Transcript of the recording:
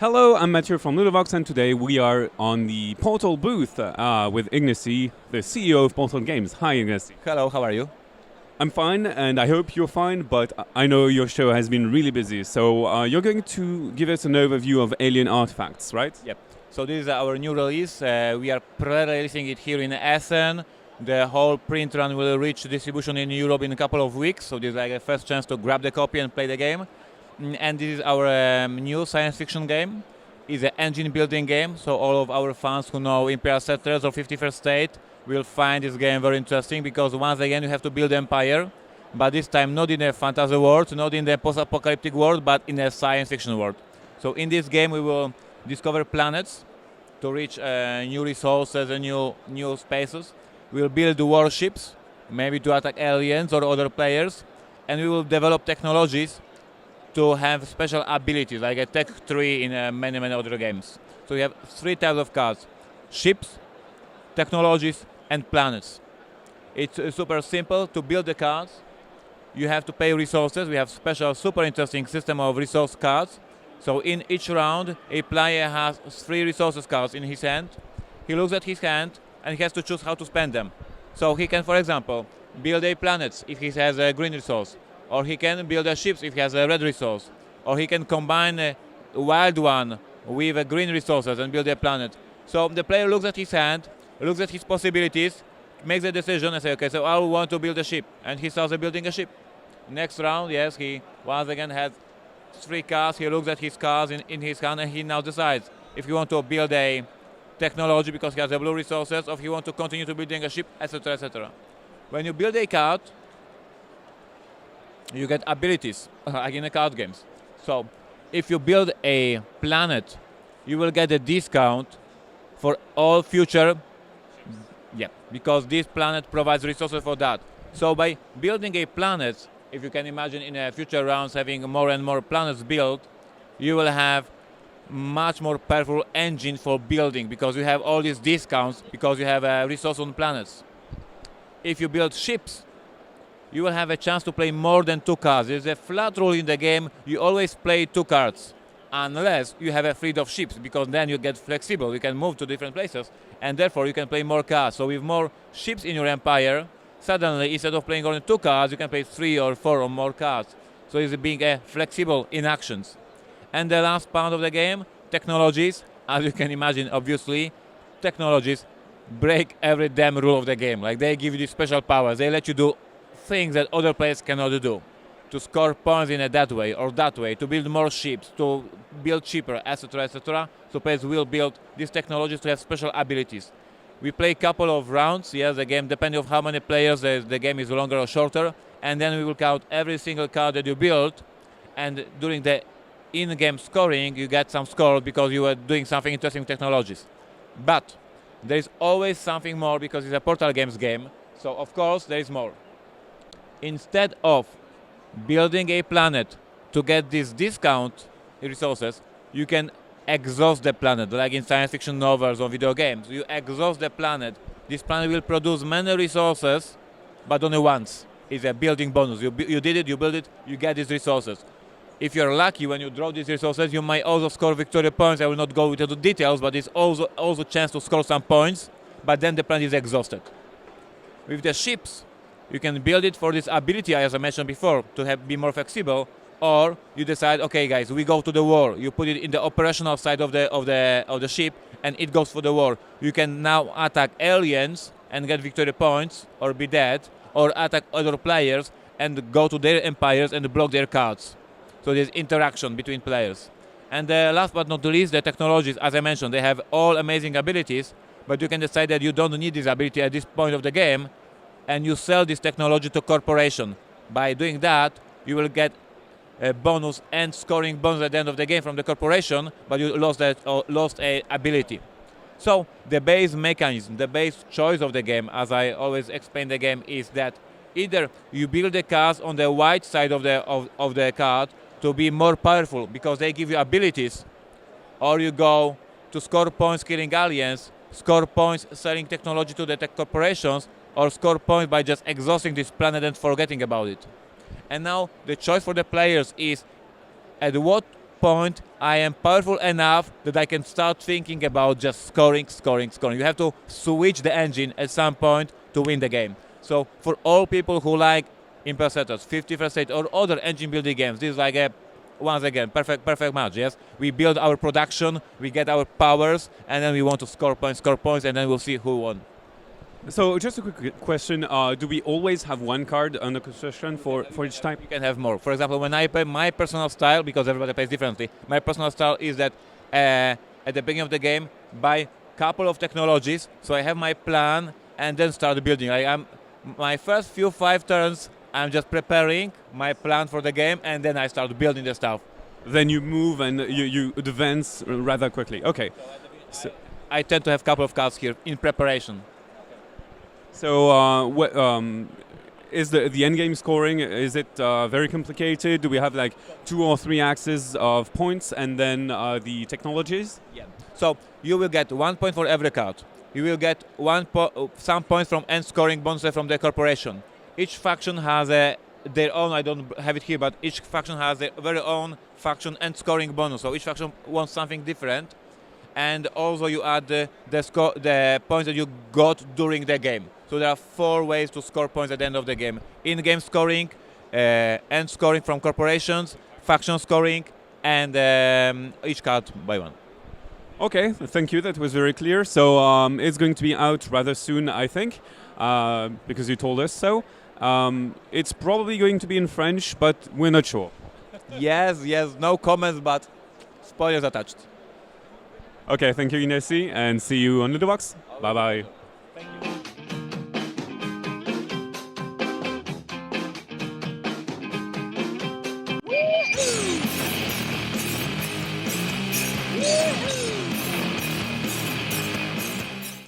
Hello, I'm Mathieu from Ludovox, and today we are on the Portal booth with Ignacy, the CEO of Portal Games. Hi, Ignacy. Hello, how are you? I'm fine, and I hope you're fine, but I know your show has been really busy, so you're going to give us an overview of Alien Artifacts, right? Yep. So this is our new release. We are pre-releasing it here in Essen. The whole print run will reach distribution in Europe in a couple of weeks, so this is like a first chance to grab the copy and play the game. And this is our new science fiction game. It's an engine building game, so all of our fans who know Imperial Settlers or 51st State will find this game very interesting, because once again you have to build an empire, but this time not in a fantasy world, not in the post-apocalyptic world, but in a science fiction world. So in this game we will discover planets to reach new resources and new spaces. We will build warships, maybe to attack aliens or other players, and we will develop technologies to have special abilities, like a tech tree in many other games. So we have three types of cards: ships, technologies, and planets. It's super simple to build the cards. You have to pay resources. We have special super interesting system of resource cards. So in each round, a player has 3 resources cards in his hand. He looks at his hand and he has to choose how to spend them. So he can, for example, build a planet if he has a green resource, or he can build a ship if he has a red resource, or he can combine a wild one with a green resources and build a planet. So the player looks at his hand, looks at his possibilities, makes a decision and says, okay, so I want to build a ship, and he starts building a ship. Next round, yes, he once again has 3 cards. He looks at his cards in his hand, and he now decides if he wants to build a technology because he has the blue resources, or if he wants to continue to building a ship, etc., etc. When you build a card, you get abilities, like in the card games. So if you build a planet, you will get a discount for all future, because this planet provides resources for that. So by building a planet, if you can imagine in a future rounds having more and more planets built, you will have much more powerful engine for building, because you have all these discounts because you have a resource on planets. If you build ships, you will have a chance to play more than 2 cards. There's a flat rule in the game: you always play 2 cards, unless you have a fleet of ships, because then you get flexible, you can move to different places, and therefore you can play more cards. So with more ships in your empire, suddenly instead of playing only 2 cards, you can play 3 or 4 or more cards. So it's being flexible in actions. And the last part of the game, technologies. As you can imagine, obviously, technologies break every damn rule of the game. Like, they give you these special powers. They let you do things that other players cannot do. To score points in that way or that way, to build more ships, to build cheaper, etc., etc. So players will build these technologies to have special abilities. We play a couple of rounds, yes, the game, depending on how many players, the game is longer or shorter, and then we will count every single card that you build, and during the in-game scoring, you get some score because you are doing something interesting with technologies. But there is always something more, because it's a Portal Games game, so of course there is more. Instead of building a planet to get this discount resources, you can exhaust the planet, like in science fiction novels or video games. You exhaust the planet. This planet will produce many resources, but only once. It's a building bonus. You did it, you build it, you get these resources. If you're lucky, when you draw these resources, you might also score victory points. I will not go into the details, but it's also a chance to score some points, but then the planet is exhausted. With the ships, you can build it for this ability, as I mentioned before, to be more flexible, or you decide, okay, guys, we go to the war. You put it in the operational side of the ship, and it goes for the war. You can now attack aliens and get victory points, or be dead, or attack other players and go to their empires and block their cards. So there's interaction between players. And last but not least, the technologies, as I mentioned, they have all amazing abilities, but you can decide that you don't need this ability at this point of the game, and you sell this technology to corporation. By doing that, you will get a bonus and scoring bonus at the end of the game from the corporation, but you lost a ability. So the base mechanism, the base choice of the game, as I always explain the game, is that either you build the cards on the white side of the card to be more powerful because they give you abilities, or you go to score points killing aliens, score points selling technology to the tech corporations, or score points by just exhausting this planet and forgetting about it. And now the choice for the players is at what point I am powerful enough that I can start thinking about just scoring. You have to switch the engine at some point to win the game. So for all people who like Imperceptors, 51st State, or other engine building games, this is like a, once again, perfect match. Yes, we build our production, we get our powers, and then we want to score points, and then we'll see who won. So just a quick question: do we always have one card under construction for each type? You can have more. For example, when I play my personal style, because everybody plays differently, my personal style is that at the beginning of the game, buy couple of technologies, so I have my plan, and then start building. My first few 5 turns, I'm just preparing my plan for the game, and then I start building the stuff. Then you move and you advance rather quickly. Okay. So I tend to have a couple of cards here in preparation. So, is the endgame scoring, is it very complicated? Do we have like 2 or 3 axes of points and then the technologies? Yeah. So you will get 1 point for every card. You will get some points from end scoring bonuses from the corporation. Each faction has their own, I don't have it here, but each faction has their very own faction end scoring bonus. So each faction wants something different. And also you add the points that you got during the game. So there are 4 ways to score points at the end of the game: in-game scoring, end scoring from corporations, faction scoring, and each card by 1. Okay, thank you. That was very clear. So it's going to be out rather soon, I think, because you told us so. It's probably going to be in French, but we're not sure. Yes, no comments, but spoilers attached. Okay, thank you, Inesi, and see you on the box. Bye-bye. Thank you.